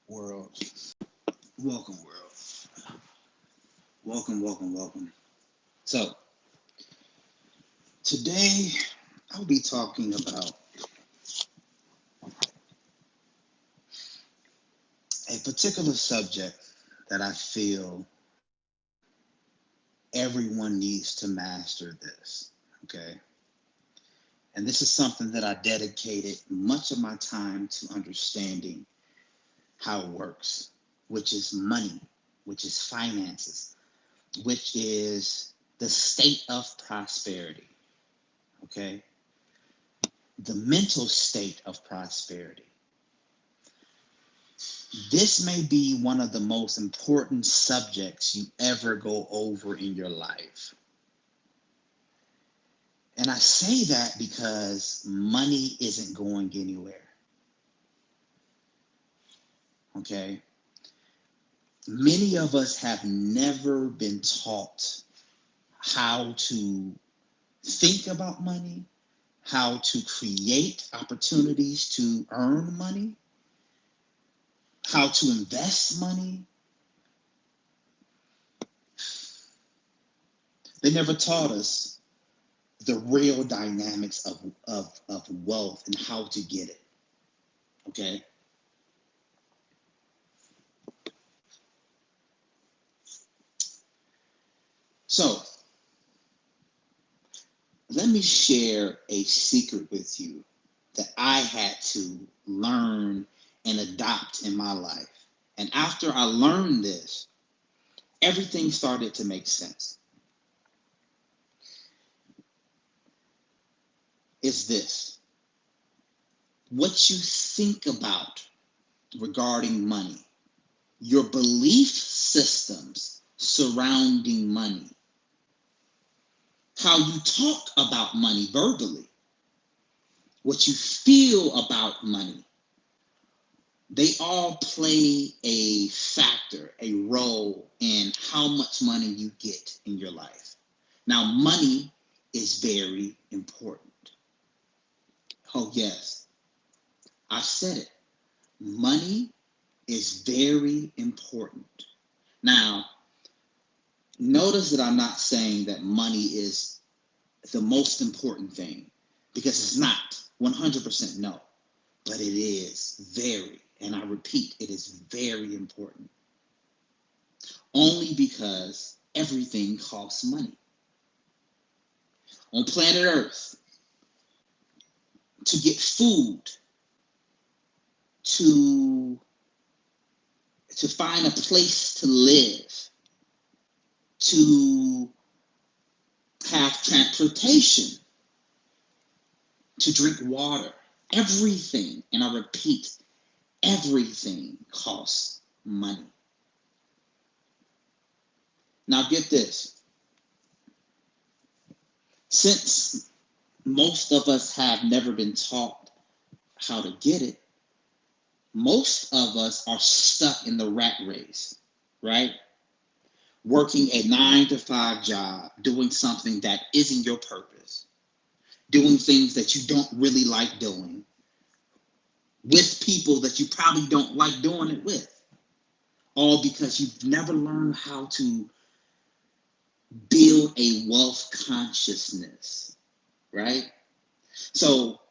World. Welcome, world. Welcome. So, today I'll be talking about a particular subject that I feel everyone needs to master this, okay? And this is something that I dedicated much of my time to understanding how it works, which is money, which is finances, which is the state of prosperity, okay? The mental state of prosperity. This may be one of the most important subjects you ever go over in your life. And I say that because money isn't going anywhere. Okay? Many of us have never been taught how to think about money, how to create opportunities to earn money, how to invest money. They never taught us the real dynamics of wealth and how to get it. Okay? So, let me share a secret with you that I had to learn and adopt in my life. And after I learned this, everything started to make sense. It's this: what you think about regarding money, your belief systems surrounding money, how you talk about money verbally, what you feel about money, they all play a factor, a role in how much money you get in your life. Now, money is very important. Oh, yes, I said it. Money is very important. Now, notice that I'm not saying that money is the most important thing, because it's not. 100% no. But it is very, and I repeat, it is very important. Only because everything costs money. On planet Earth, to get food, to find a place to live, to have transportation, to drink water, everything, and I repeat, everything costs money. Now get this. Since most of us have never been taught how to get it, most of us are stuck in the rat race, right? Working a 9-to-5 job, doing something that isn't your purpose, doing things that you don't really like doing, with people that you probably don't like doing it with, all because you've never learned how to build a wealth consciousness, right? So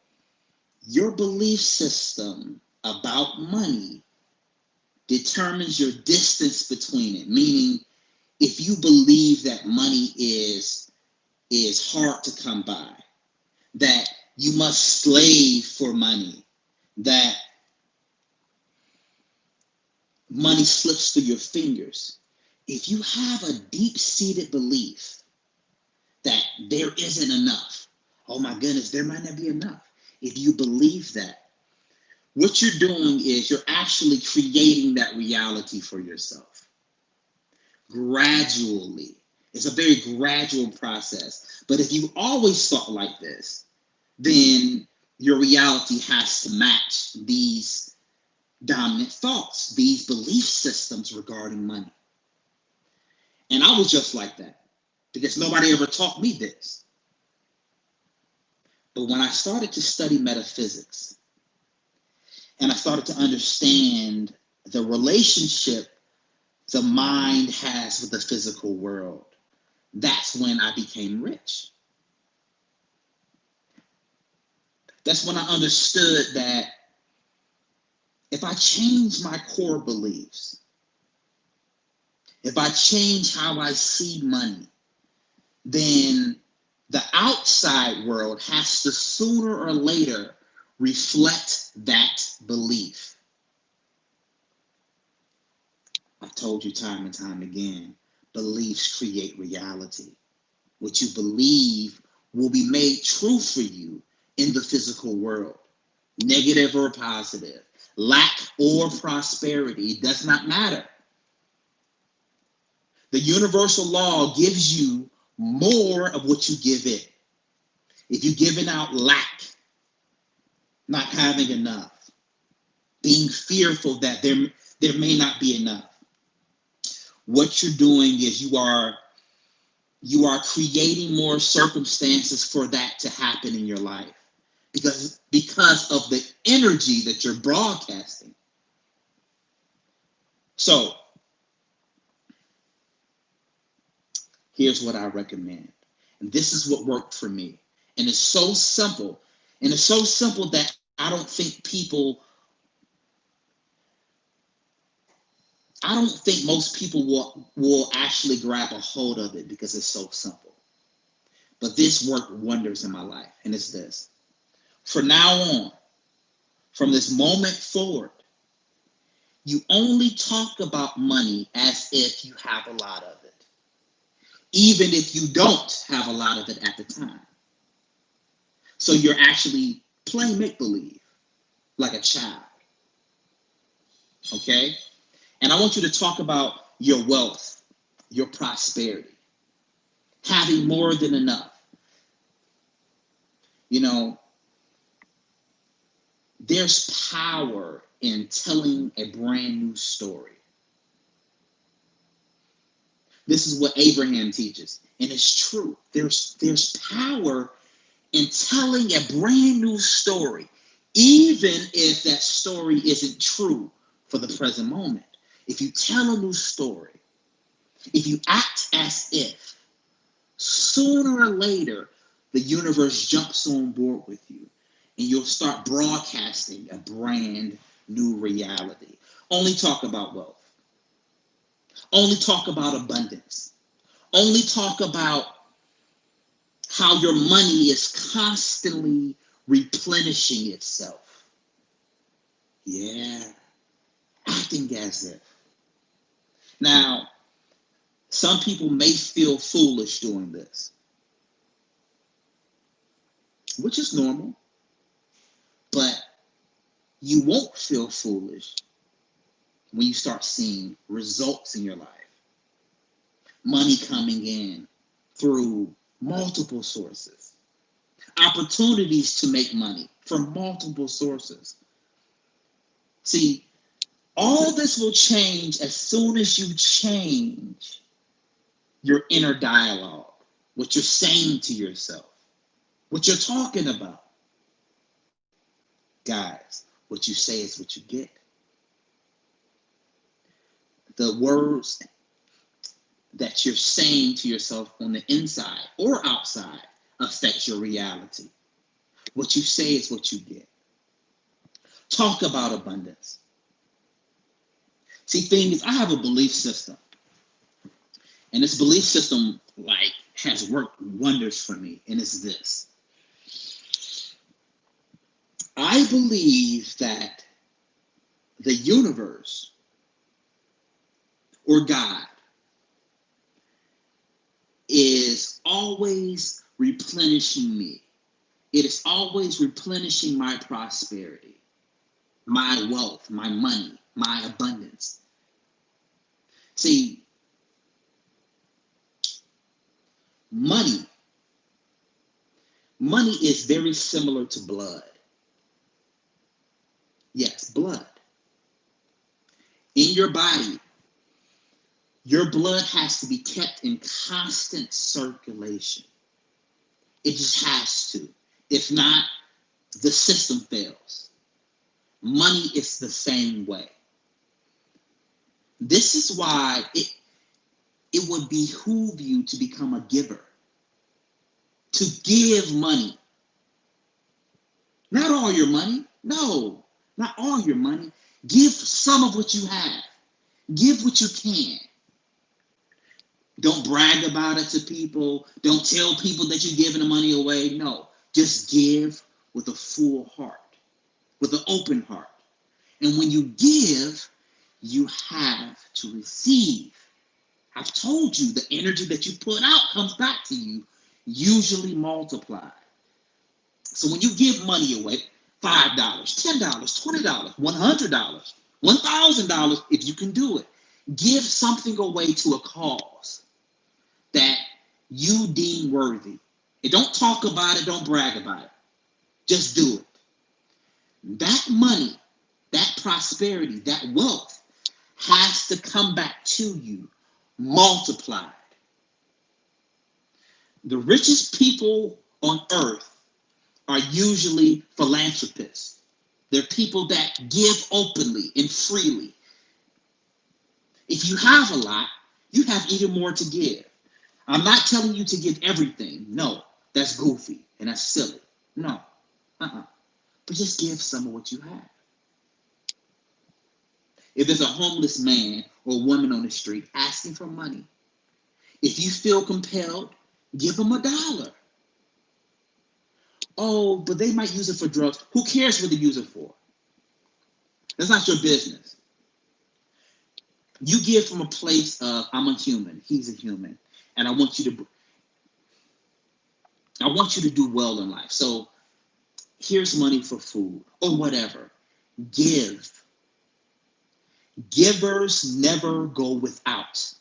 your belief system about money determines your distance between it, meaning if you believe that money is hard to come by, that you must slave for money, that money slips through your fingers. If you have a deep-seated belief that there isn't enough, oh my goodness, there might not be enough. If you believe that, what you're doing is you're actually creating that reality for yourself. Gradually. It's a very gradual process. But if you always thought like this, then your reality has to match these dominant thoughts, these belief systems regarding money. And I was just like that because nobody ever taught me this. But when I started to study metaphysics, And I started to understand the relationship the mind has with the physical world. That's when I became rich. That's when I understood that if I change my core beliefs, if I change how I see money, then the outside world has to sooner or later reflect that belief. I've told you time and time again, beliefs create reality. What you believe will be made true for you in the physical world, negative or positive, lack or prosperity, it does not matter. The universal law gives you more of what you give it. If you're giving out lack, not having enough, being fearful that there may not be enough, what you're doing is you are creating more circumstances for that to happen in your life because of the energy that you're broadcasting. So here's what I recommend. And this is what worked for me. And it's so simple. And it's so simple that I don't think most people will actually grab a hold of it because it's so simple. But this worked wonders in my life. And it's this. From now on, from this moment forward, you only talk about money as if you have a lot of it, even if you don't have a lot of it at the time. So you're actually playing make-believe like a child, okay? And I want you to talk about your wealth, your prosperity, having more than enough. You know, there's power in telling a brand new story. This is what Abraham teaches, and it's true. There's power in telling a brand new story, even if that story isn't true for the present moment. If you tell a new story, if you act as if, sooner or later, the universe jumps on board with you and you'll start broadcasting a brand new reality. Only talk about wealth. Only talk about abundance. Only talk about how your money is constantly replenishing itself. Yeah, acting as if. Now, some people may feel foolish doing this, which is normal, but you won't feel foolish when you start seeing results in your life. Money coming in through multiple sources, opportunities to make money from multiple sources. See, all this will change as soon as you change your inner dialogue, what you're saying to yourself, what you're talking about. Guys, what you say is what you get. The words that you're saying to yourself on the inside or outside affect your reality. What you say is what you get. Talk about abundance. See, thing is, I have a belief system. And this belief system, has worked wonders for me. And it's this. I believe that the universe or God is always replenishing me. It is always replenishing my prosperity, my wealth, my money, my abundance. See, money is very similar to blood. Yes, blood. In your body, your blood has to be kept in constant circulation. It just has to. If not, the system fails. Money is the same way. This is why it would behoove you to become a giver, to give money. Not all your money. No, not all your money. Give some of what you have. Give what you can. Don't brag about it to people. Don't tell people that you're giving the money away. No, just give with a full heart, with an open heart. And when you give, you have to receive. I've told you the energy that you put out comes back to you, usually multiplied. So when you give money away, $5, $10, $20, $100, $1,000, if you can do it, give something away to a cause that you deem worthy. And don't talk about it, don't brag about it. Just do it. That money, that prosperity, that wealth has to come back to you multiplied. The richest people on earth are usually philanthropists. They're people that give openly and freely. If you have a lot, you have even more to give. I'm not telling you to give everything. No, that's goofy and that's silly. No, But just give some of what you have. If there's a homeless man or woman on the street asking for money, if you feel compelled, give them $1. Oh, but they might use it for drugs. Who cares what they use it for? That's not your business. You give from a place of, I'm a human, he's a human, and I want you to do well in life. So here's money for food or whatever. Give. Givers never go without.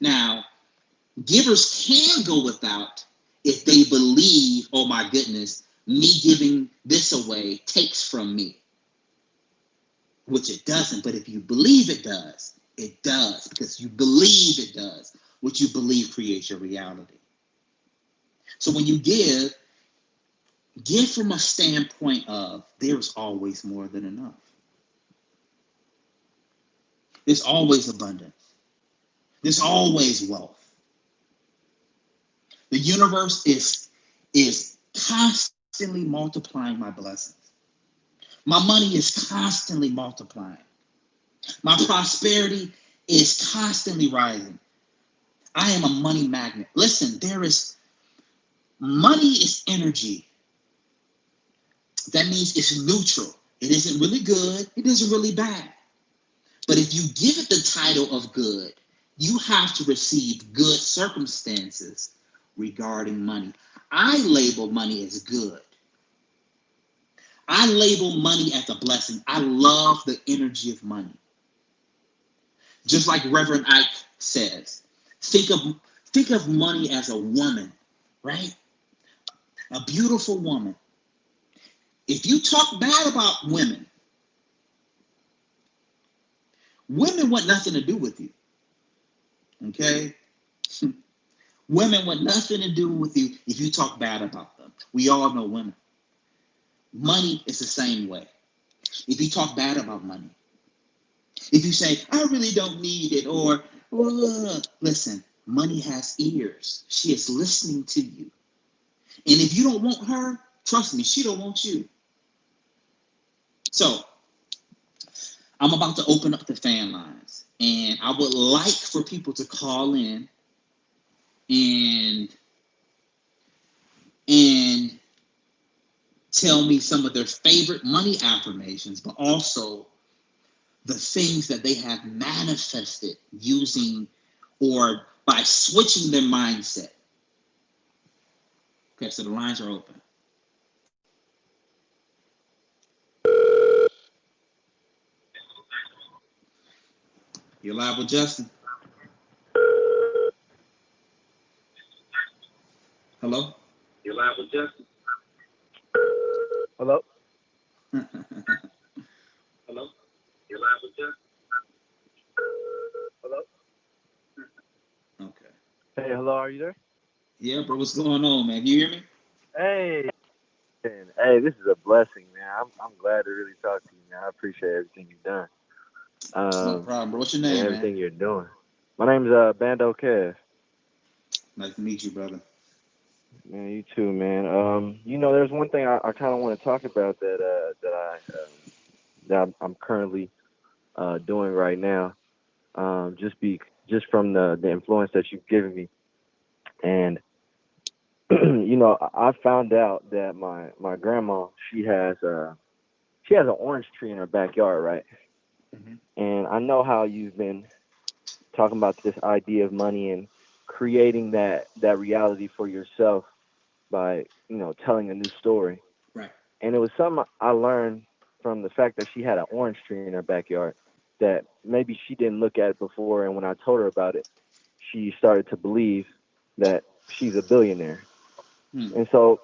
Now, givers can go without if they believe, oh my goodness, me giving this away takes from me. Which it doesn't, but if you believe it does, because you believe it does. What you believe creates your reality. So when you give from a standpoint of there's always more than enough. There's always abundance. There's always wealth. The universe is constantly multiplying my blessings. My money is constantly multiplying. My prosperity is constantly rising. I am a money magnet. Listen, money is energy. That means it's neutral. It isn't really good. It isn't really bad. But if you give it the title of good, you have to receive good circumstances regarding money. I label money as good. I label money as a blessing. I love the energy of money. Just like Reverend Ike says, think of money as a woman, right? A beautiful woman. If you talk bad about women want nothing to do with you. Okay? Women want nothing to do with you if you talk bad about them. We all know women. Money is the same way. If you talk bad about money, if you say, I really don't need it, or, listen, money has ears. She is listening to you. And if you don't want her, trust me, she don't want you. So, I'm about to open up the fan lines. And I would like for people to call in and tell me some of their favorite money affirmations, but also the things that they have manifested using or by switching their mindset. Okay, so the lines are open. You're live with Justin. Hello? You're live with Justin. Hello? Hello? You're live with Justin. Hello? Okay. Hey, hello, are you there? Yeah, bro, what's going on, man? You hear me? Hey, this is a blessing, man. I'm glad to really talk to you, man. I appreciate everything you've done. No problem, bro. What's your And name, man? everything you're doing. My name's Bando Kev. Nice to meet you, brother. Man, you too, man. There's one thing I kind of want to talk about that I'm currently doing right now. Just from the influence that you've given me, and I found out that my grandma, she has an orange tree in her backyard, right? Hmm. And I know how you've been talking about this idea of money and creating that reality for yourself by telling a new story. Right. And it was something I learned from the fact that she had an orange tree in her backyard that maybe she didn't look at before. And when I told her about it, she started to believe that she's a billionaire. Hmm. And so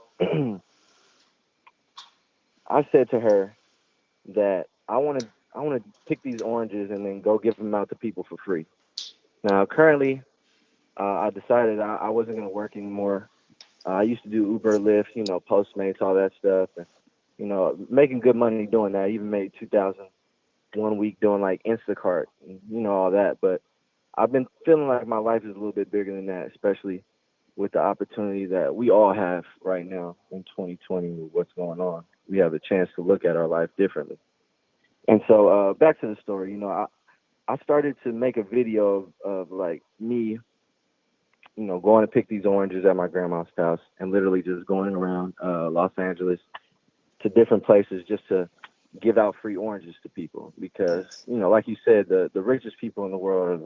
I said to her that I want to pick these oranges and then go give them out to people for free. Now, currently, I decided I wasn't going to work anymore. I used to do Uber, Lyft, Postmates, all that stuff, and making good money doing that. I even made 2,000 one week doing like Instacart, and, all that. But I've been feeling like my life is a little bit bigger than that, especially with the opportunity that we all have right now in 2020 with what's going on. We have a chance to look at our life differently. And so back to the story, I started to make a video of like me, going to pick these oranges at my grandma's house and literally just going around Los Angeles to different places just to give out free oranges to people because, Yes. like you said, the richest people in the world are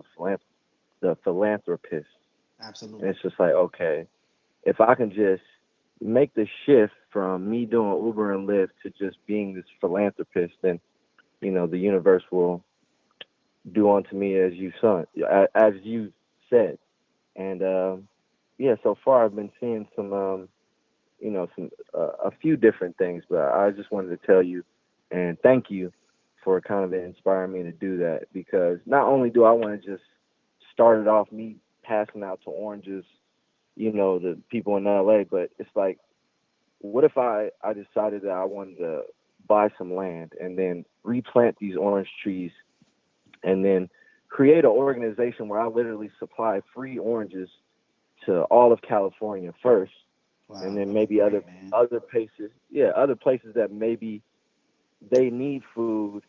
the philanthropists. And Absolutely. it's just like, okay, if I can just make the shift from me doing Uber and Lyft to just being this philanthropist, then, the universe will do unto me as you said. And yeah, so far I've been seeing a few different things, but I just wanted to tell you and thank you for kind of inspiring me to do that because not only do I want to just start it off me passing out to oranges, the people in LA, but it's like, what if I decided that I wanted to buy some land and then replant these orange trees and then create an organization where I literally supply free oranges to all of California first, and Wow, then bro, that's maybe great, man. other places that maybe they need food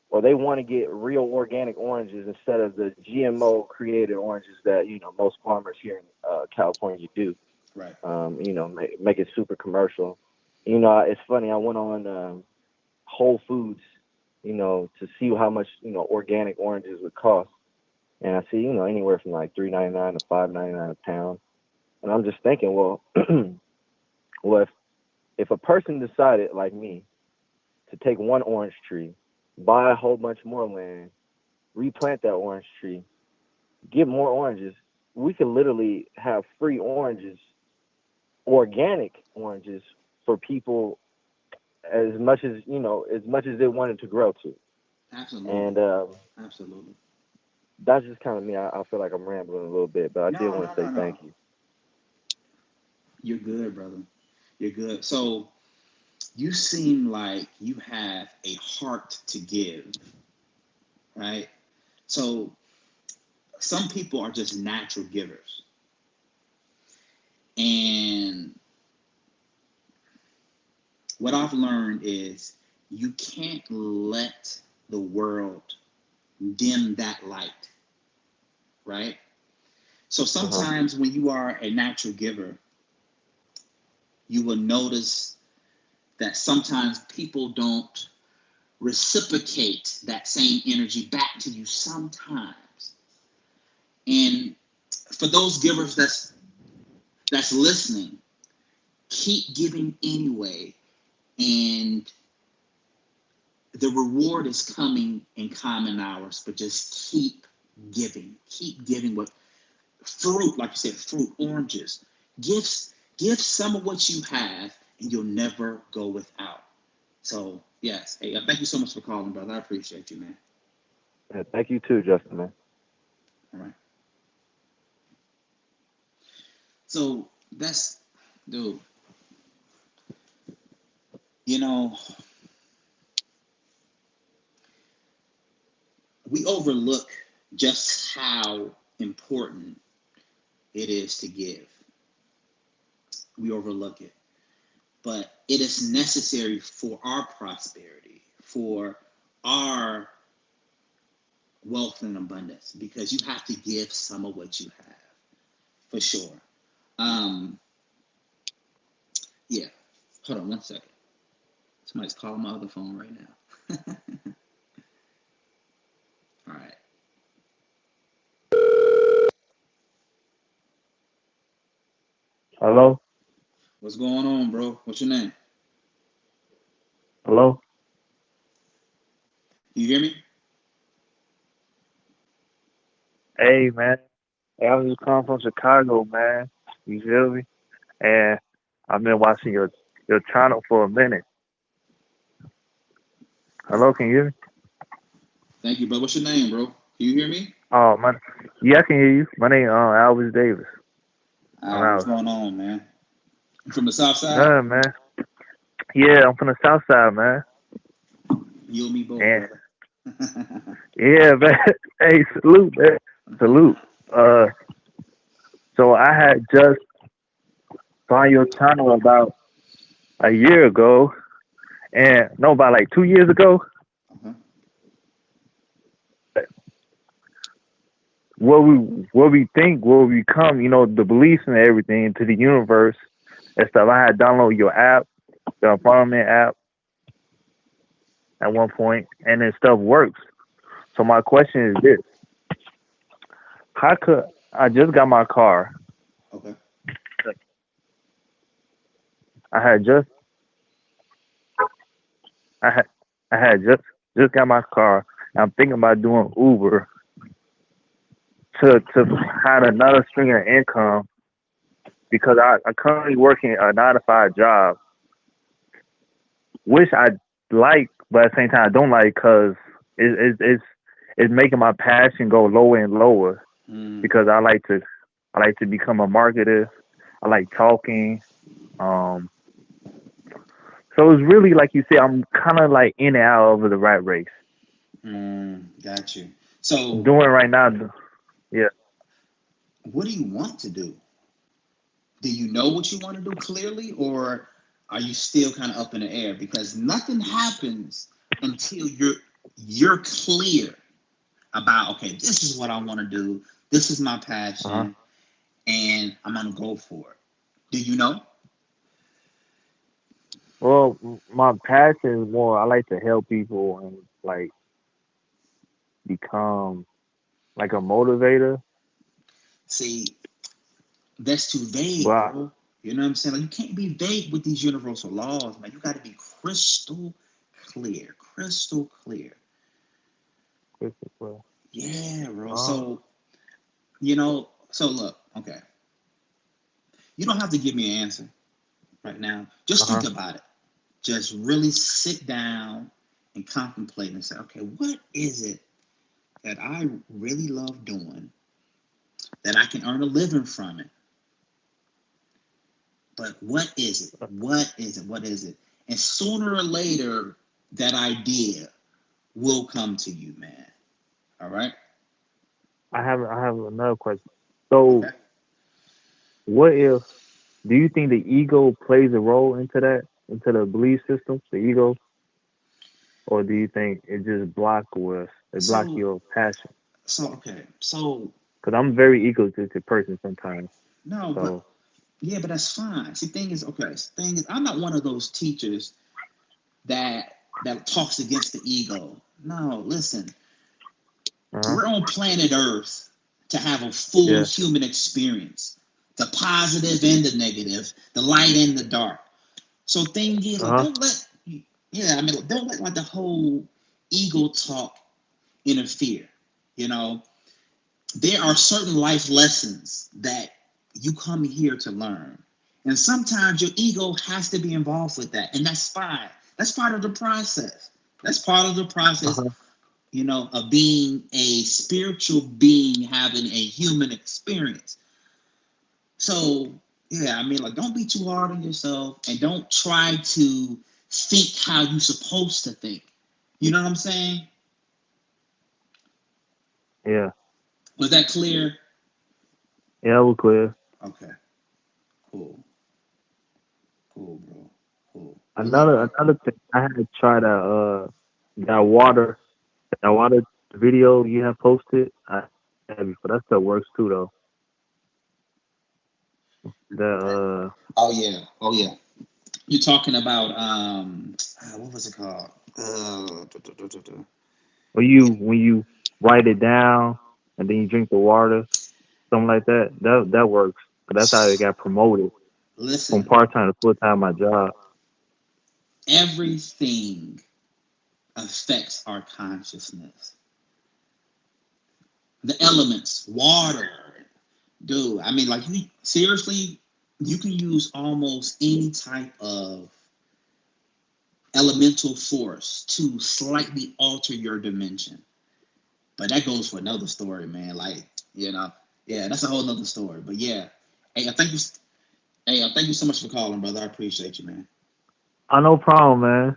or they want to get real organic oranges instead of the GMO created oranges that most farmers here in California do. Right. Make it super commercial. It's funny. I went on Whole Foods, to see how much organic oranges would cost, and I see anywhere from like $3.99 to $5.99 a pound, and I'm just thinking, well, well, if a person decided like me to take one orange tree, buy a whole bunch more land, replant that orange tree, get more oranges, we could literally have free oranges, organic oranges for people as much as they wanted to grow to. Absolutely. And Absolutely. that's just kind of me. I feel like I'm rambling a little bit, but I did No, want no, to no, say no. thank you. You're good, brother. You're good. So you seem like you have a heart to give, right? So some people are just natural givers. And what I've learned is you can't let the world dim that light, right? So Uh huh. sometimes when you are a natural giver, you will notice that sometimes people don't reciprocate that same energy back to you sometimes. And for those givers that's listening, keep giving anyway, and the reward is coming in common hours, but just keep giving with fruit, like you said, fruit, oranges, gifts. Give some of what you have, and you'll never go without. So yes, hey, thank you so much for calling, brother. I appreciate you, man. Yeah, thank you too, Justin, man. All right. So that's, dude. You know, we overlook just how important it is to give. We overlook it. But it is necessary for our prosperity, for our wealth and abundance, because you have to give some of what you have, for sure. Yeah. Hold on one second. Somebody's calling my other phone right now. All right. Hello? What's going on, bro? What's your name? Hello? You hear me? Hey, man. Hey, I was just calling from Chicago, man. You feel me? And I've been watching your channel for a minute. Hello, can you hear me? Thank you, bro. What's your name, bro? Can you hear me? Oh, yeah, I can hear you. My name Alvis Davis. What's going on, man? You from the South Side? None, man. Yeah, I'm from the South Side, man. You and me both, And brother. yeah, man. Hey, salute, man. Salute. So I had just saw your channel about a year ago, and no, about like 2 years ago. Uh-huh. What we think, what we become, the beliefs and everything to the universe and stuff. I had downloaded your app, the apartment app, at one point, and then stuff works. So my question is this: how could I just got my car? Okay. I had just I had I had just got my car. I'm thinking about doing Uber to have another string of income because I currently working a 9 to 5 job, which I like, but at the same time I don't like because it's making my passion go lower and lower because I like to become a marketer. I like talking. Um, so it's really like you said, I'm kind of like in and out of the rat race. Got you. So, Doing right now, yeah. what do you want to do? Do you know what you want to do clearly, or are you still kind of up in the air? Because nothing happens until you're clear about, okay, this is what I want to do. This is my Uh-huh. passion, and I'm gonna go for it. Do you know? Well, my passion is more. I like to help people and like become like a motivator. See, that's too vague, But bro. You know what I'm saying? Like, you can't be vague with these universal laws, man. You got to be crystal clear, crystal clear. Christopher, Yeah, bro. uh, So look, okay. You don't have to give me an answer right now. Just think uh-huh. about it. Just really sit down and contemplate and say, okay, what is it that I really love doing that I can earn a living from it? But what is it? What is it? What is it? And sooner or later, that idea will come to you, man. All right? I have another question. So, Okay. what if do you think the ego plays a role into that, into the belief system, the ego, or do you think it just block So, your passion? okay. So, Because I'm a very egotistic person sometimes. no, but So, yeah, but that's fine. See, thing is, okay. Thing is, I'm not one of those teachers that talks against the ego. No, listen, uh-huh. we're on planet Earth to have a full Yeah, human experience, the positive and the negative, the light and the dark. So thing is, like, uh-huh. don't let, yeah, I mean, don't let like the whole ego talk interfere. You know, there are certain life lessons that you come here to learn, and sometimes your ego has to be involved with that, and that's fine. That's part of the process. That's part of the process, Uh-huh. of being a spiritual being having a human experience. So, yeah, I mean, like, don't be too hard on yourself and don't try to think how you're supposed to think. You know what I'm saying? Yeah. Was that clear? Yeah, it was clear. Okay. Cool. Cool, bro. Cool. Well, look, bro. Another thing, I had to try that water video you have posted. I have before. That stuff works too, though. The Oh yeah. Oh yeah. You're talking about what was it called? Yeah. when you write it down and then you drink the water, something like that. That works. But that's how it got promoted from Listen, part time to full time my job. everything affects our consciousness. The elements, water, dude. I mean, like you seriously, you can use almost any type of elemental force to slightly alter your dimension. But that goes for another story, man. Like, yeah, that's a whole nother story. But yeah, hey, I thank you. Hey, I thank you so much for calling, brother. I appreciate you, man. No problem, man.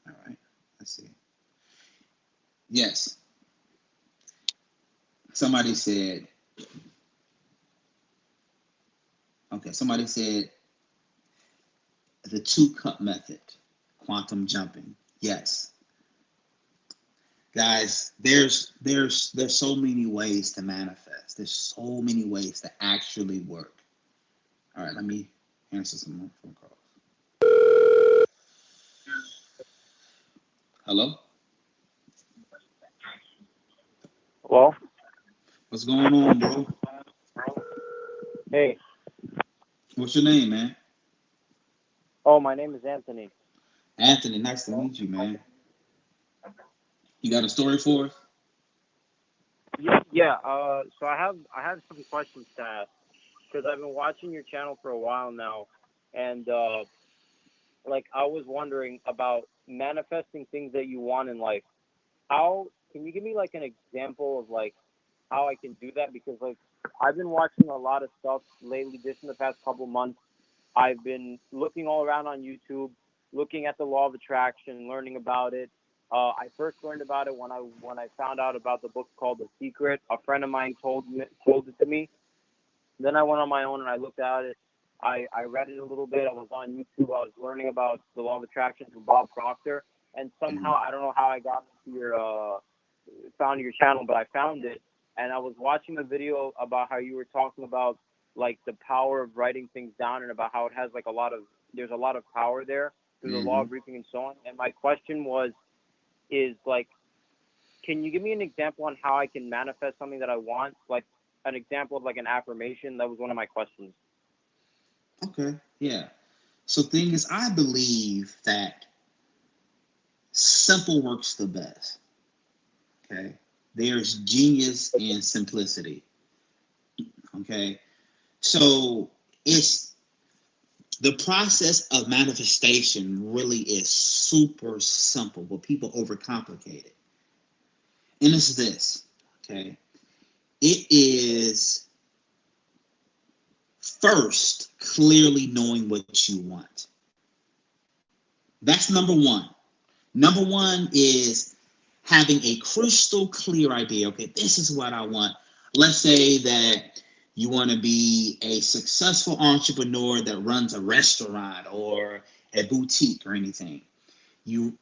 All right, let's see. Yes, somebody said. Okay, somebody said the 2 cup method, quantum jumping. Yes, guys. There's so many ways to manifest. There's so many ways to actually work. All right, let me answer some more phone calls. Hello, Well, what's going on, bro? hey. What's your name, man? Oh, my name is Anthony. Anthony. Nice to meet you, man. You got a story for us? Yeah. So I have some questions to ask because I've been watching your channel for a while now, and like I was wondering about manifesting things that you want in life. How can you give me like an example of like how I can do that? Because like I've been watching a lot of stuff lately, just in the past couple months. I've been looking all around on YouTube, looking at the law of attraction, learning about it. I first learned about it when I found out about the book called The Secret. A friend of mine told it to me. Then I went on my own and I looked at it. I read it a little bit. I was on YouTube. I was learning about the law of attraction from Bob Proctor. And Mm-hmm. somehow, I don't know how I got into found your channel, but I found it. And I was watching a video about how you were talking about like the power of writing things down and about how it has like there's a lot of power there through the law Mm-hmm. of reaping and sowing. And my question is like, can you give me an example on how I can manifest something that I want? Like an example of like an affirmation. That was one of my questions. Okay. Yeah. So thing is, I believe that simple works the best. Okay. There's genius in simplicity. Okay. So it's the process of manifestation really is super simple, but people overcomplicate it. And it's this. Okay. It is first clearly knowing what you want. That's number one. Number one is having a crystal clear idea. Okay, this is what I want. Let's say that you want to be a successful entrepreneur that runs a restaurant or a boutique or anything. You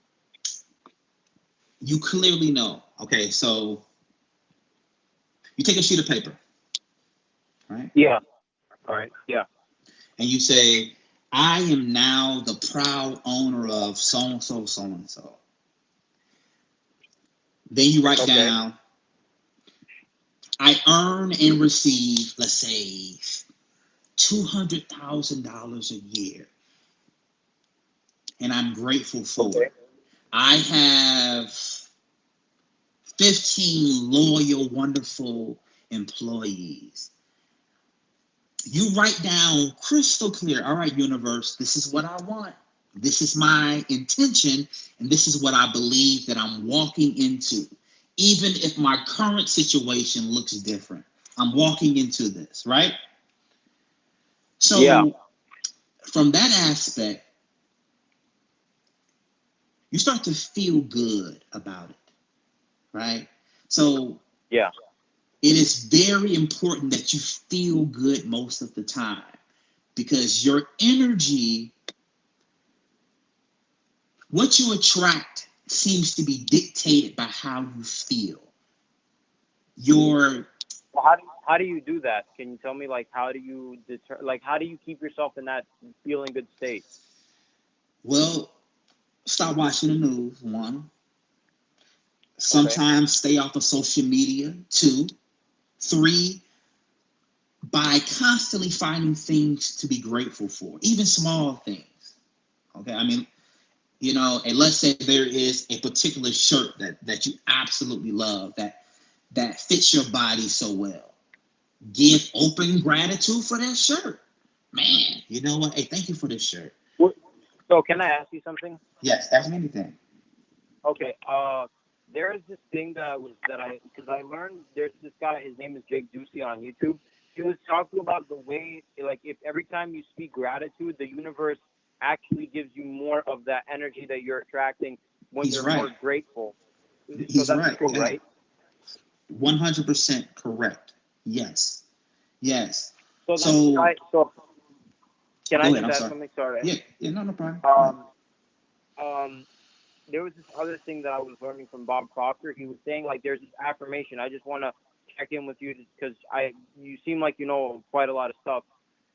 you clearly know. Okay, so you take a sheet of paper, right? Yeah. All right. Yeah. And you say, I am now the proud owner of so and so, so and so. Then you write Okay. down, I earn and receive, let's say, $200,000 a year, and I'm grateful for Okay. it. I have 15 loyal, wonderful employees. You write down crystal clear, all right, universe, this is what I want. This is my intention, and this is what I believe that I'm walking into. Even if my current situation looks different, I'm walking into this, right? Yeah. So, from that aspect, you start to feel good about it, right? So Yeah. it is very important that you feel good most of the time, because your energy, what you attract, seems to be dictated by how you feel. Your Well, how do you do that? Can you tell me, like, how do you how do you keep yourself in that feeling good state? Well, stop watching the news. One, Okay. sometimes stay off of social media. Two, three, by constantly finding things to be grateful for, even small things. Okay, I mean, and let's say there is a particular shirt that you absolutely love, that fits your body so well. Give open gratitude for that shirt. Man, you know what? Hey, thank you for this shirt. So can I ask you something? Yes, ask me anything. Okay. There is this thing because I learned there's this guy. His name is Jake Ducey on YouTube. He was talking about the way, like, if every time you speak gratitude, the universe actually gives you more of that energy that you're attracting when He's you're right. more grateful. So He's that's right. true, Yeah. right? 100% correct. Yes. Yes. So then, So can I go ahead. just I'm add sorry. something? Sorry. Yeah. Yeah. No. No problem. Um, there was this other thing that I was learning from Bob Proctor. He was saying, like, there's this affirmation. I just want to check in with you because you seem like you know quite a lot of stuff.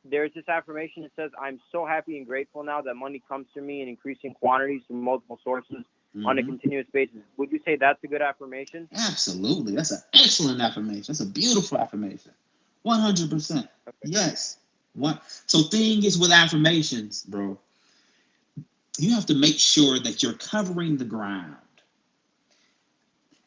There's this affirmation that says, "I'm so happy and grateful now that money comes to me in increasing quantities from multiple sources on a continuous basis." Would you say that's a good affirmation? Absolutely. That's an excellent affirmation. That's a beautiful affirmation. 100%. Okay. Yes. So thing is with affirmations, bro, you have to make sure that you're covering the ground,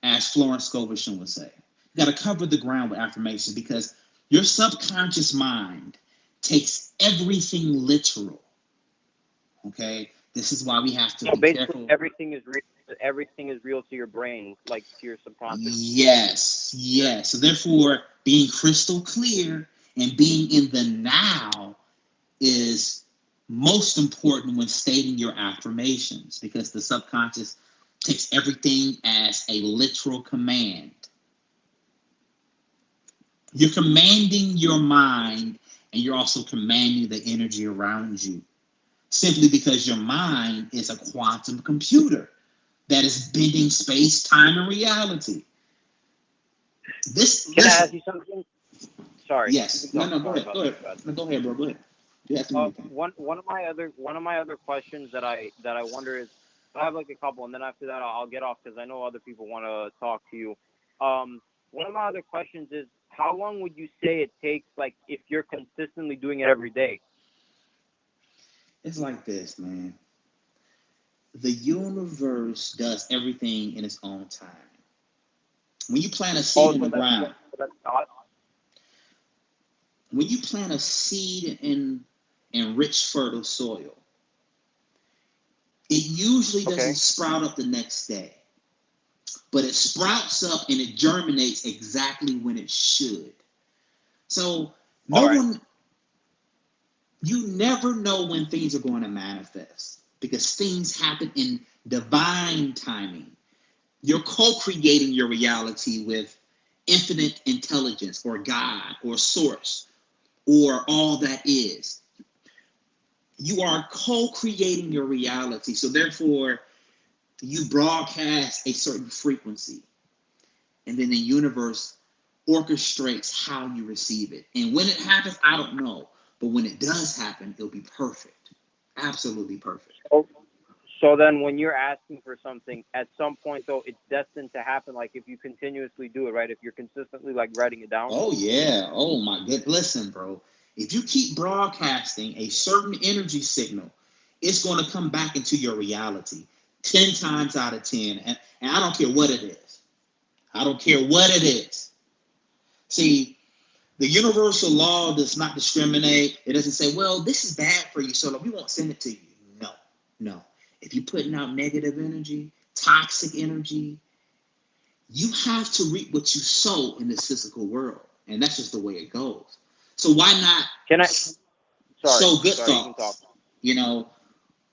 as Florence Scoversham would say. You got to cover the ground with affirmations, because your subconscious mind takes everything literal. Okay? This is why we have to So be basically, careful. everything is real. Everything is real to your brain, like to your subconscious. Yes, yes. So therefore, being crystal clear and being in the now is most important when stating your affirmations, because the subconscious takes everything as a literal command. You're commanding your mind, and you're also commanding the energy around you, simply because your mind is a quantum computer that is bending space, time, and reality. Can I ask you something? Sorry. You Yes. can talk. Go Sorry ahead. about Go that. ahead. No, go ahead, bro. Go ahead. You ask me anything. One of my other questions that I wonder is, I have like a couple, and then after that I'll get off because I know other people want to talk to you. One of my other questions is, how long would you say it takes, like, if you're consistently doing it every day? It's like this, man. The universe does everything in its own time. When you plant a seed Oh, in so the ground, that's not. when you plant a seed in rich, fertile soil, it usually doesn't Okay. sprout up the next day, but it sprouts up and it germinates exactly when it should. So All no right. one, you never know when things are going to manifest, because things happen in divine timing. You're co-creating your reality with infinite intelligence, or God, or source, or all that is. You are co-creating your reality. So therefore, you broadcast a certain frequency, and then the universe orchestrates how you receive it. And when it happens, I don't know. But when it does happen, it'll be perfect. Absolutely perfect. So, so then when you're asking for something, at some point though, it's destined to happen. Like, if you continuously do it, right? If you're consistently, like, writing it down. Oh, yeah. Oh, my good. Listen, bro. If you keep broadcasting a certain energy signal, it's going to come back into your reality 10 times out of 10. And I don't care what it is. I don't care what it is. See, the universal law does not discriminate. It doesn't say, well, this is bad for you, so we won't send it to you. No, no. If you're putting out negative energy, toxic energy, you have to reap what you sow in this physical world. And that's just the way it goes. So why not Can I? Sorry. sow good Sorry. You can talk. thoughts? You know,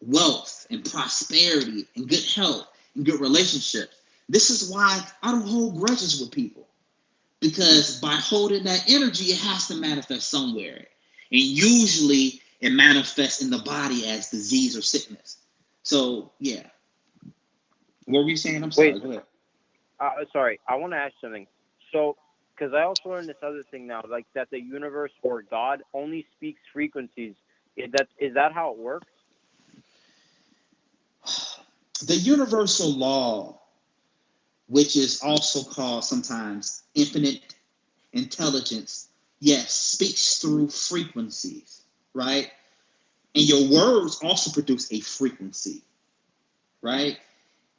wealth and prosperity and good health and good relationships. This is why I don't hold grudges with people, because by holding that energy, it has to manifest somewhere. And usually it manifests in the body as disease or sickness. So, yeah. What were you saying? I'm sorry. Wait, Go ahead. sorry. I want to ask something. So, because I also learned this other thing now, like that the universe or God only speaks frequencies. Is that how it works? The universal law, which is also called sometimes infinite intelligence, yes, speaks through frequencies, right? And your words also produce a frequency, right?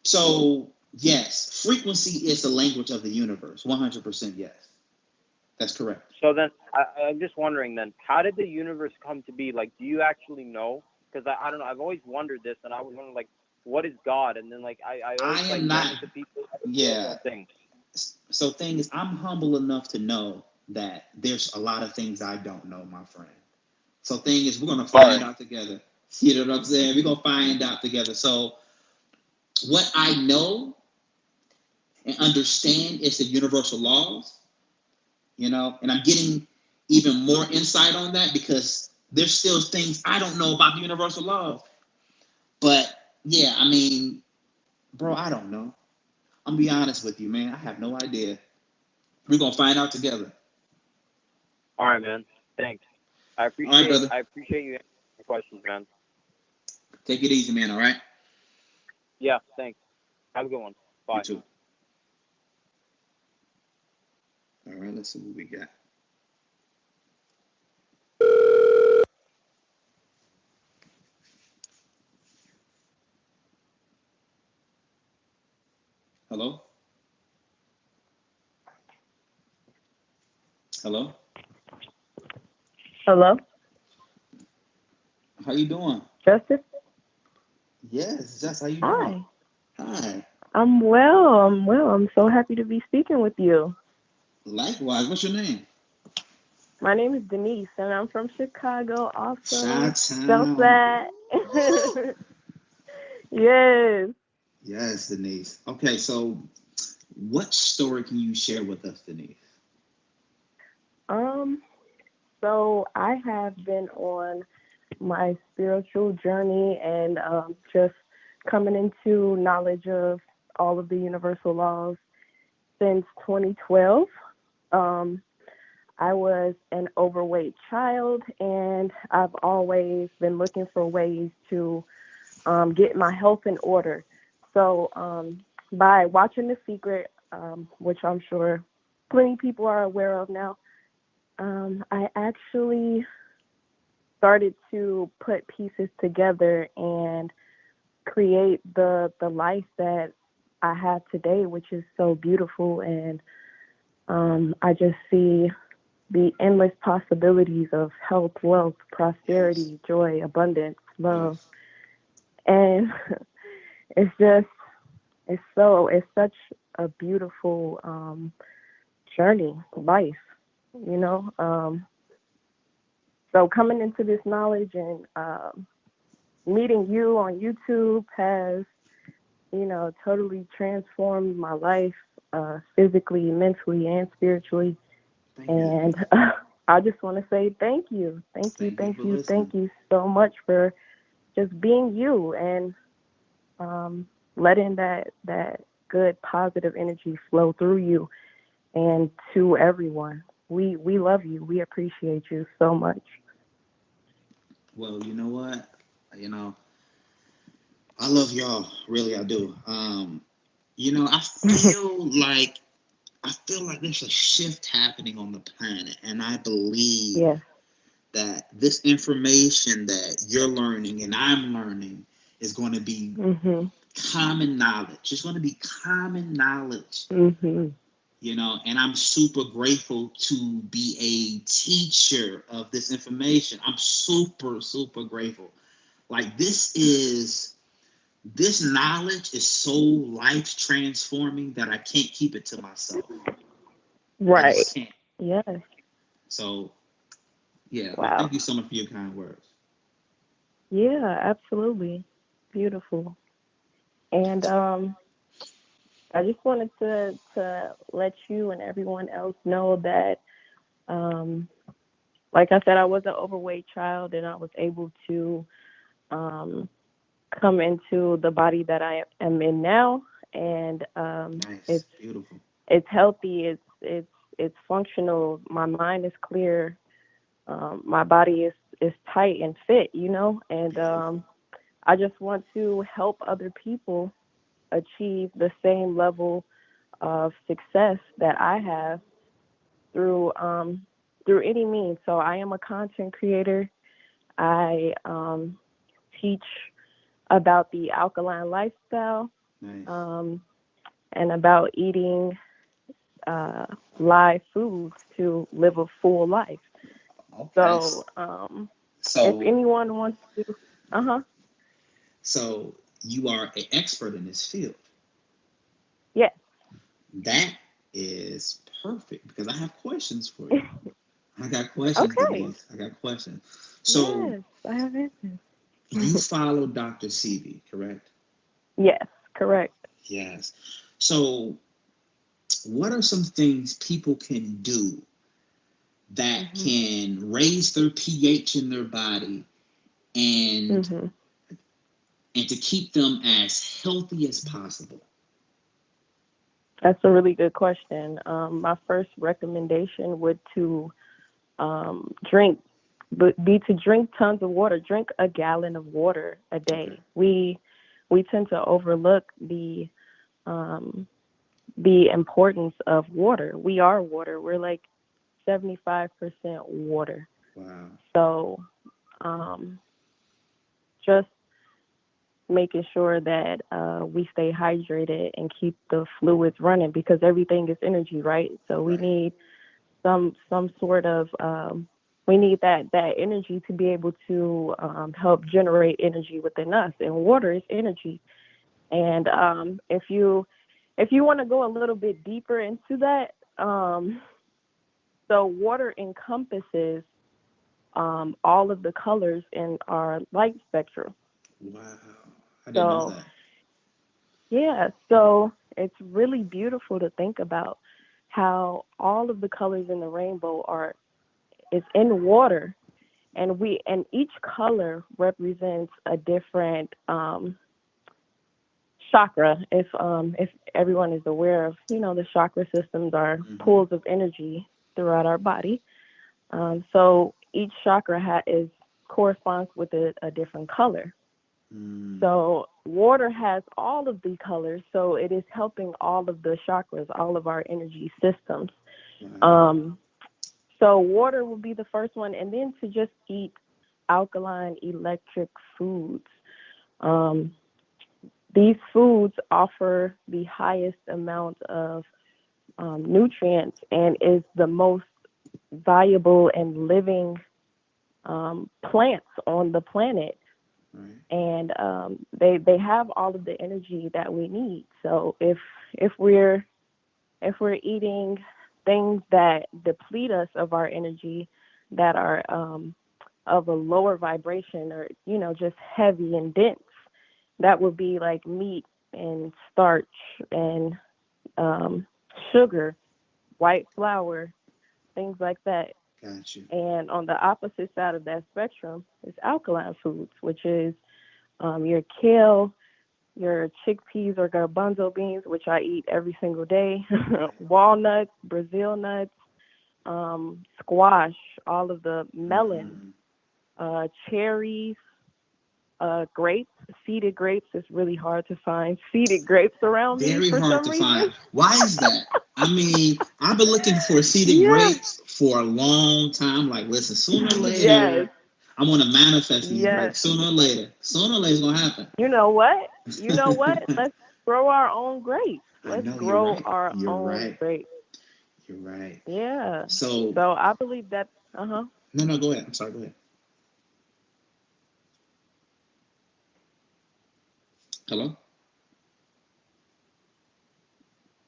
So, yes, frequency is the language of the universe. 100% yes. That's correct. So then, I'm just wondering then, how did the universe come to be? Like, do you actually know? Because I don't know. I've always wondered this, and I was wondering, like, what is God? And then, like, I always I like am run not, into people yeah. things. So, thing is, I'm humble enough to know that there's a lot of things I don't know, my friend. So, thing is, we're going to find out together. You know what I'm saying? We're going to find out together. So, what I know and understand is the universal laws, and I'm getting even more insight on that because there's still things I don't know about the universal laws. But yeah, I mean, bro, I don't know. I'm gonna be honest with you, man. I have no idea. We're gonna find out together. All right, man. Thanks. All right, brother. I appreciate you answering the questions, man. Take it easy, man. All right. Yeah, thanks. Have a good one. Bye. You too. All right. Let's see what we got. Hello. Hello. Hello, How you doing? Justice. Yes, Jess. How you doing? Hi. Hi. I'm well. I'm so happy to be speaking with you. Likewise. What's your name? My name is Denise, and I'm from Chicago. Also, Chi-town. Southside. Yes. Yes, Denise. Okay, so what story can you share with us, Denise? Um. So I have been on my spiritual journey and just coming into knowledge of all of the universal laws since 2012. Um, I was an overweight child, and I've always been looking for ways to get my health in order. So by watching The Secret, which I'm sure plenty of people are aware of now, I actually started to put pieces together and create the life that I have today, which is so beautiful. And I just see the endless possibilities of health, wealth, Yes, prosperity, joy, abundance, love. yes, And it's just, it's such a beautiful journey, life, you know. So coming into this knowledge and meeting you on YouTube has, totally transformed my life physically, mentally, and spiritually. thank you. And I just want to say thank you. Thank you for listening. Thank you so much for just being you and letting that good positive energy flow through you and to everyone. We love you. We appreciate you so much. Well, you know what? You know, I love y'all. Really, I do. I feel like there's a shift happening on the planet, and I believe Yes. that this information that you're learning and I'm learning is going to be Mhm. common knowledge. It's going to be common knowledge, Mhm. and I'm super grateful to be a teacher of this information. I'm super, super grateful. Like this knowledge is so life transforming that I can't keep it to myself. I Right. just can't. Yes. So yeah, but Wow. thank you so much for your kind words. Yeah, absolutely. beautiful. And I just wanted to let you and everyone else know that, um, like I said, I was an overweight child, and I was able to um, come into the body that I am in now, and Nice. Beautiful. it's healthy. It's functional. My mind is clear. My body is tight and fit, and Beautiful. I just want to help other people achieve the same level of success that I have through through any means. So I am a content creator. I teach about the alkaline lifestyle, Nice. um, and about eating uh, live foods to live a full life. Okay. So if So, anyone wants to, uh huh, so you are an expert in this field. yes, That is perfect because I have questions for you. I got questions, okay, Denise. I got questions. So yes, I have answers. you follow Dr. CB, correct? Yes, correct. Yes. So what are some things people can do that Mhm, can raise their pH in their body and mhm. to keep them as healthy as possible? That's a really good question. My first recommendation would to drink, but be to drink tons of water. Drink a gallon of water a Okay. day. We tend to overlook um, the importance of water. We are water. We're like 75% water. Wow. So um, just making sure that we stay hydrated and keep the fluids running because everything is energy, right? So we Right. need some sort of we need that energy to be able to help generate energy within us, and water is energy. And if you want to go a little bit deeper into that, so water encompasses all of the colors in our light spectrum. Wow. I didn't know So that. yeah, so it's really beautiful to think about how all of the colors in the rainbow are is in water, and each color represents a different chakra. If everyone is aware of, the chakra systems are Mm-hmm. pools of energy throughout our body. So each chakra is corresponds with a different color. Mm. So water has all of the colors, so it is helping all of the chakras, all of our energy systems. Wow. Um, so water will be the first one, and then to just eat alkaline electric foods. Um, these foods offer the highest amount of nutrients and is the most valuable and living plants on the planet. Right. And they have all of the energy that we need. So if we're if we're eating things that deplete us of our energy, that are of a lower vibration, or just heavy and dense, that would be like meat and starch and um, sugar, white flour, things like that. Got you. And on the opposite side of that spectrum is alkaline foods, which is your kale, your chickpeas or garbanzo beans, which I eat every single day, walnuts, Brazil nuts, squash, all of the melons, Mm-hmm. cherries, grapes. Seeded grapes is really hard to find seeded grapes around me Very for hard some to reason. find. Why is that? I mean, I've been looking for seeded Yeah. grapes for a long time. Like, listen, sooner or Yes. later, I'm gonna manifest these Yes. grapes. Sooner or later. Sooner or later, it's gonna happen. You know what? You know what? Let's grow our own grapes. I Let's know you're grow right. our You're own right. grapes. You're right. Yeah. So, So I believe that. Uh huh. no, no, go ahead. I'm sorry. Go ahead. Hello?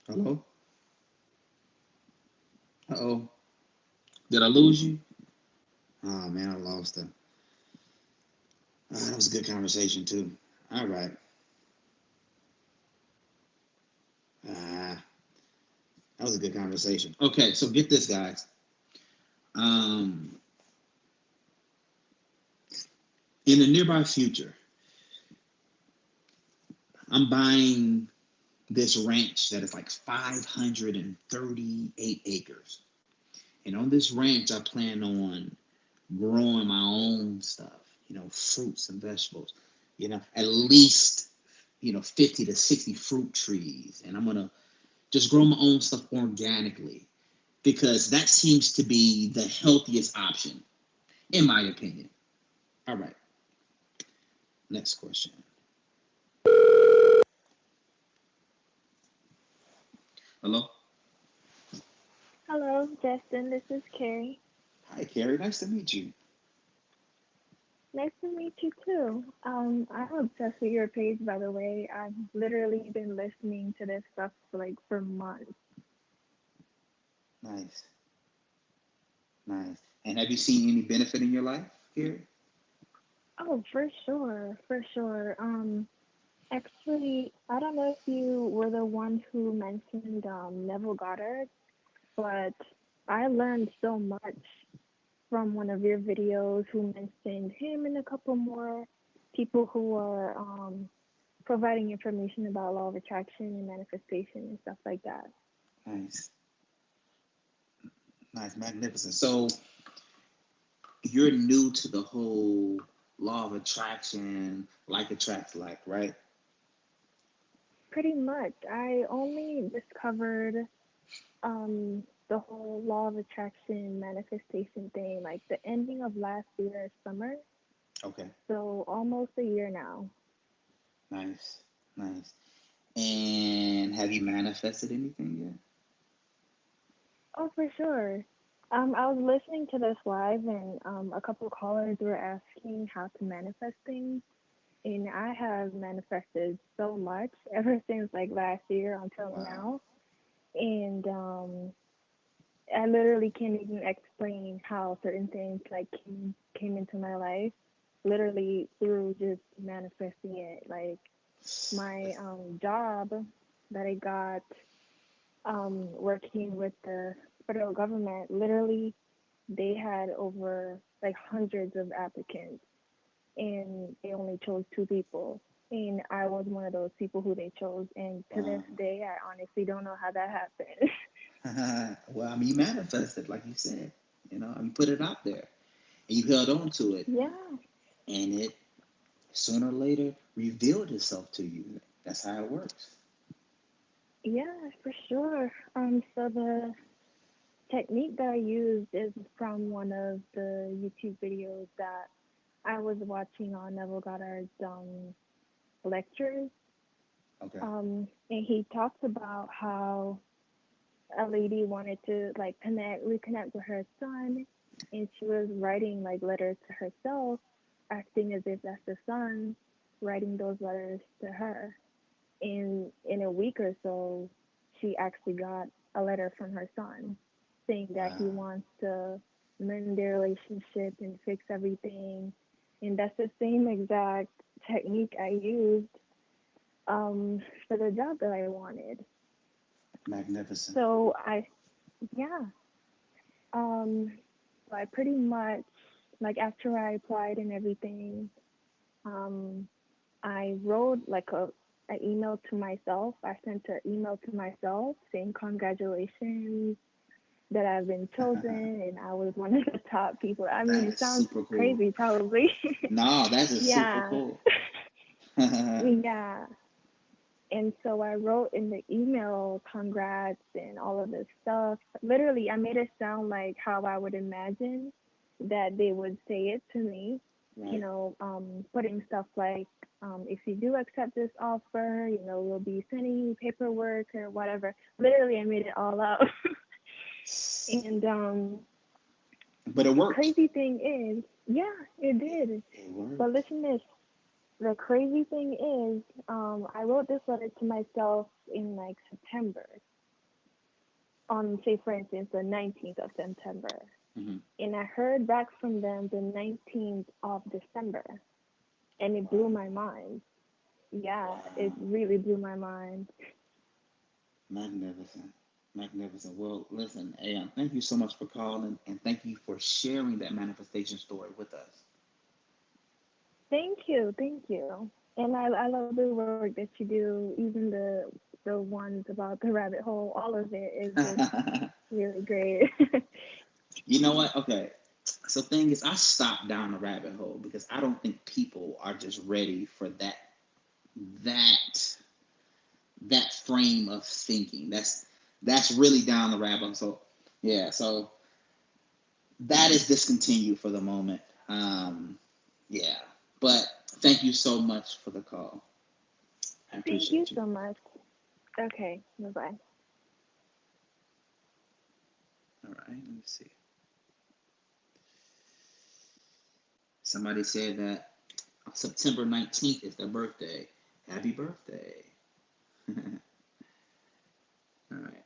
Hello? Uh-oh. Did I lose you? Oh, man, I lost her. That was a good conversation, too. All right. Ah, that was a good conversation. Okay, so get this, guys. Um, in the nearby future, I'm buying this ranch that is like 538 acres. And on this ranch, I plan on growing my own stuff, fruits and vegetables, at least, 50 to 60 fruit trees. And I'm going to just grow my own stuff organically because that seems to be the healthiest option, in my opinion. All right. Next question. Hello? Hello, Justin. This is Carrie. Hi, Carrie. Nice to meet you. Nice to meet you too. I'm obsessed with your page, by the way. I've literally been listening to this stuff for months. Nice. Nice. And have you seen any benefit in your life, Carrie? Oh, for sure, for sure. Actually, I don't know if you were the one who mentioned Neville Goddard, but I learned so much from one of your videos who mentioned him and a couple more people who are providing information about law of attraction and manifestation and stuff like that. Nice. Nice. Magnificent. So you're new to the whole law of attraction, like attracts like, right? Pretty much. I only discovered the whole law of attraction manifestation thing like the ending of last year summer. Okay. So almost a year now. Nice. Nice. And have you manifested anything yet? Oh, for sure. I was listening to this live and a couple of callers were asking how to manifest things. And I have manifested so much ever since like last year until now. And I literally can't even explain how certain things like came into my life literally through just manifesting it. Like my job that I got working with the federal government, literally they had over like hundreds of applicants and they only chose 2 people. And I was one of those people who they chose. And to this day, I honestly don't know how that happened. Well, I mean, you manifested, like you said. You put it out there, and you held on to it. Yeah. And it sooner or later revealed itself to you. That's how it works. Yeah, for sure. So the technique that I used is from one of the YouTube videos that I was watching on Neville Goddard's lectures. Okay. And he talks about how a lady wanted to like reconnect with her son, and she was writing like letters to herself, acting as if that's the son writing those letters to her. And in a week or so, she actually got a letter from her son saying that he wants to mend their relationship and fix everything. And that's the same exact technique I used for the job that I wanted. Magnificent. So I pretty much, like after I applied and everything, I wrote like an email to myself. I sent an email to myself saying congratulations that I've been chosen and I was one of the top people. I mean, it sounds super cool. crazy probably. No, that is super cool. Yeah. And so I wrote in the email, congrats and all of this stuff. Literally, I made it sound like how I would imagine that they would say it to me. Right. Putting stuff like, if you do accept this offer, we'll be sending you paperwork or whatever. Literally, I made it all up. And but it worked. The crazy thing is, yeah, it did. It worked. But listen to this. The crazy thing is, I wrote this letter to myself in like September, on, say, for instance, the 19th of September. Mm-hmm. And I heard back from them the 19th of December, and it blew my mind. yeah, it Wow. really blew my mind. Magnificent. Magnificent. Well, listen, thank you so much for calling and thank you for sharing that manifestation story with us. Thank you, thank you. And I love the work that you do, even the ones about the rabbit hole. All of it is just really great. You know what? Okay. So thing is, I stopped down the rabbit hole because I don't think people are just ready for that that frame of thinking. That's really down the rabbit hole. So yeah, so that is discontinued for the moment. Yeah, but thank you so much for the call. I Thank you appreciate you. so much. Okay, bye bye. All right, let me see. Somebody said that September 19th is their birthday. Happy birthday. All right.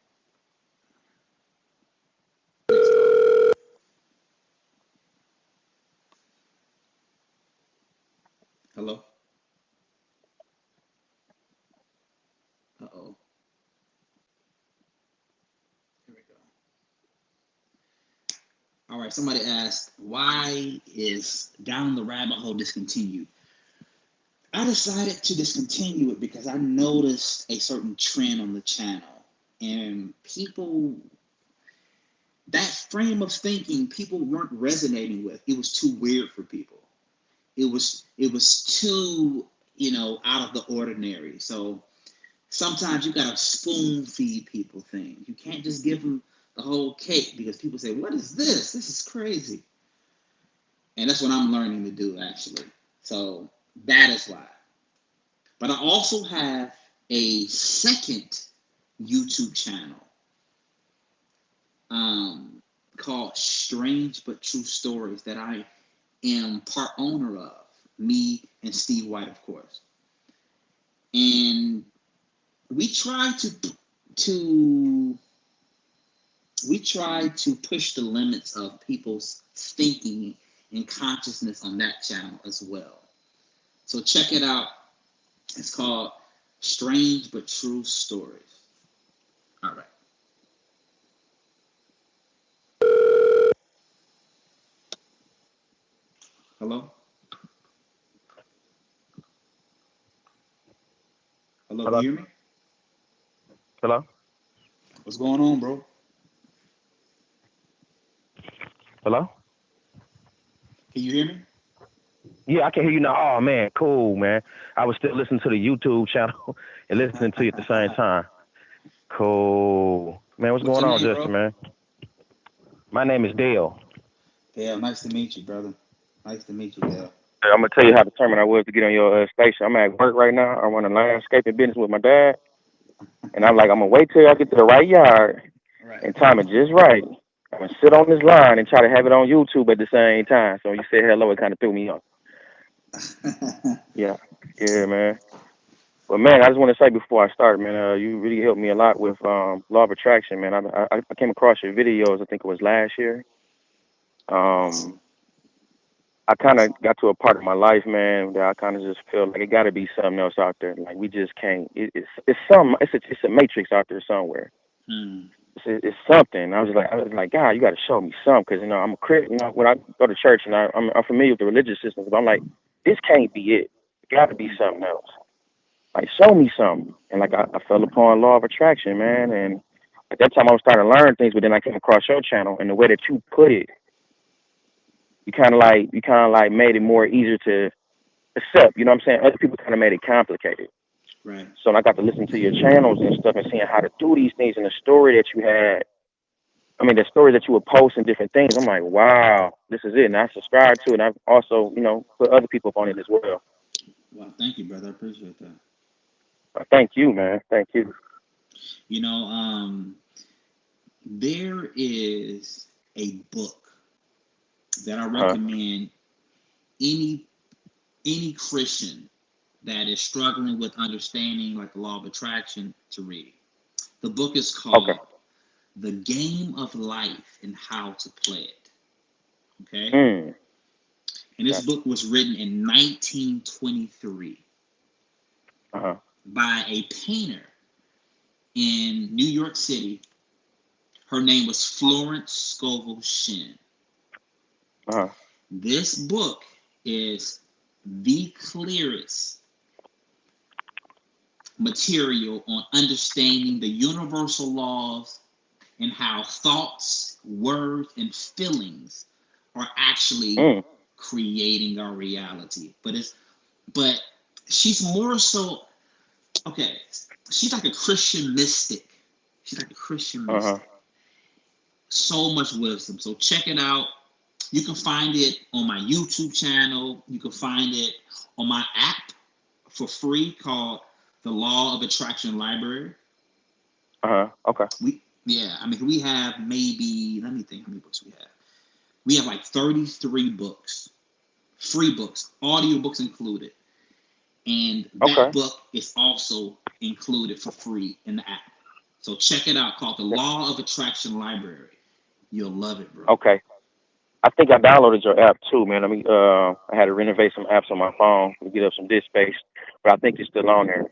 Next call. Hello? Uh-oh. Here we go. All right, somebody asked, why is Down the Rabbit Hole discontinued? I decided to discontinue it because I noticed a certain trend on the channel. And people, that frame of thinking, people weren't resonating with. It was too weird for people. It was too, out of the ordinary. So sometimes you gotta spoon feed people things. You can't just give them the whole cake because people say, "What is this? This is crazy." And that's what I'm learning to do actually. So that is why. But I also have a second YouTube channel um, called Strange But True Stories that I am part owner of. Me and Steve White, of course. And we try to we try to push the limits of people's thinking and consciousness on that channel as well. So check it out. It's called Strange But True Stories. All right. Hello? Hello, can Hello? you hear me? Hello? What's going on, bro? Hello? Can you hear me? Yeah, I can hear you now. Oh man, cool, man. I was still listening to the YouTube channel and listening to you at the same time. Cool. Man, what's What's going your on, name, Justin, bro? man? My name is Dale. Dale, nice to meet you, brother. Nice to meet you, Dale. I'm gonna tell you how determined I was to get on your station. I'm at work right now. I run a landscaping business with my dad, and I'm like, I'm gonna wait till I get to the right yard Right. and time it just right. I'm gonna sit on this line and try to have it on YouTube at the same time. So when you said hello, it kind of threw me off. Yeah, yeah, man. But man, I just want to say before I start, man, you really helped me a lot with law of attraction, man. I came across your videos. I think it was last year. Awesome. Um, I kind of got to a part of my life, man, that I kind of just feel like it got to be something else out there. Like we just can't. It's a matrix out there somewhere. Hmm. It's something. I was like, God, you got to show me something, because I'm a Christian. When I go to church and I'm familiar with the religious systems, but I'm like, this can't be it. It got to be something else. Like, show me something. And like I fell upon law of attraction, man. And at that time I was starting to learn things, but then I came across your channel, and the way that you put it, you kind of like made it more easier to accept. You know what I'm saying? Other people kind of made it complicated. Right. So when I got to listen to your channels and stuff and seeing how to do these things, and the story that you had, I mean, the stories that you would post and different things, I'm like, wow, this is it. And I subscribe to it. And I've also, put other people up on it as well. Well, thank you, brother. I appreciate that. Thank you, man. Thank you. You know, there is a book that I Huh? recommend any any Christian that is struggling with understanding like the law of attraction to read. The book is Okay. called The Game of Life and How to Play It. Okay? And this Gotcha. book was written in 1923. by a painter in New York City. Her name was Florence Scovel Shinn. This book is the clearest material on understanding the universal laws and how thoughts, words, and feelings are actually creating our reality. But she's more so, okay, she's like a Christian mystic. She's like a Christian mystic. So much wisdom. So check it out. You can find it on my YouTube channel. You can find it on my app for free called the Law of Attraction Library. Okay. We have maybe, let me think how many books we have. We have like 33 books, free books, audiobooks included. And that book is also included for free in the app. So check it out, called the Law of Attraction Library. You'll love it, bro. Okay. I think I downloaded your app too, man. I mean, I had to renovate some apps on my phone to get up some disk space, but I think it's still on there.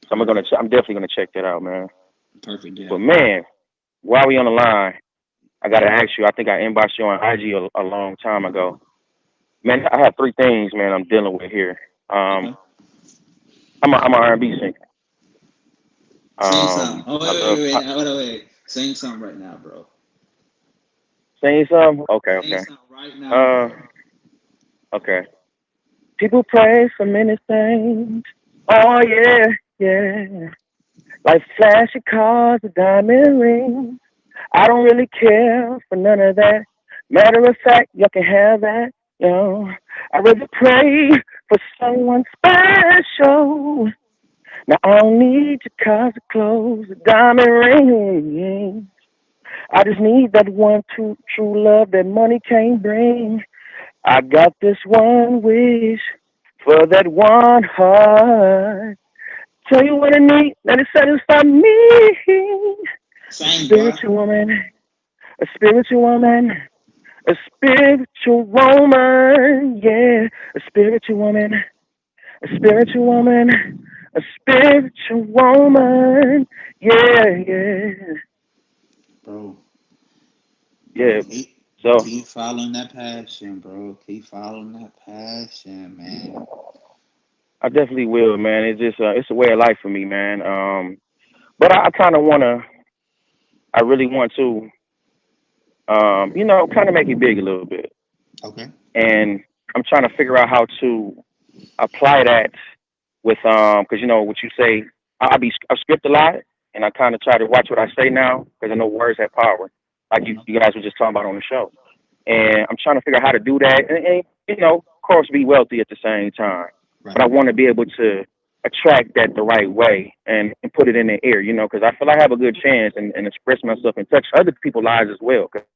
So I'm definitely gonna check that out, man. Perfect. Yeah. But man, while we on the line, I gotta ask you. I think I inboxed you on IG a long time ago. Man, I have 3 things, man. I'm dealing with here. I'm an R&B singer. Sing something. Wait. Sing something right now, bro. Sing something? Okay. Sing something right now. Okay. People pray for many things. Oh yeah. Like flashy cars, a diamond ring. I don't really care for none of that. Matter of fact, you can have that. I rather pray for someone special. Now I don't need your cars, or clothes, a diamond ring. I just need that one true love that money can't bring. I got this one wish for that one heart. Tell you what I need, let it satisfy me. Spiritual woman, a spiritual woman, a spiritual woman, yeah, a spiritual woman, a spiritual woman, a spiritual woman, yeah. Bro. Yeah. Keep following that passion, bro. Keep following that passion, man. I definitely will, man. It's just it's a way of life for me, man. But I kind of I really want to, kind of make it big a little bit. Okay. And I'm trying to figure out how to apply that with, because what you say, I script a lot, and I kind of try to watch what I say now, because I know words have power, like you guys were just talking about on the show. And I'm trying to figure out how to do that, and of course, be wealthy at the same time. Right. But I want to be able to attract that the right way and put it in their ear, because I feel I have a good chance and express myself and touch other people's lives as well. Because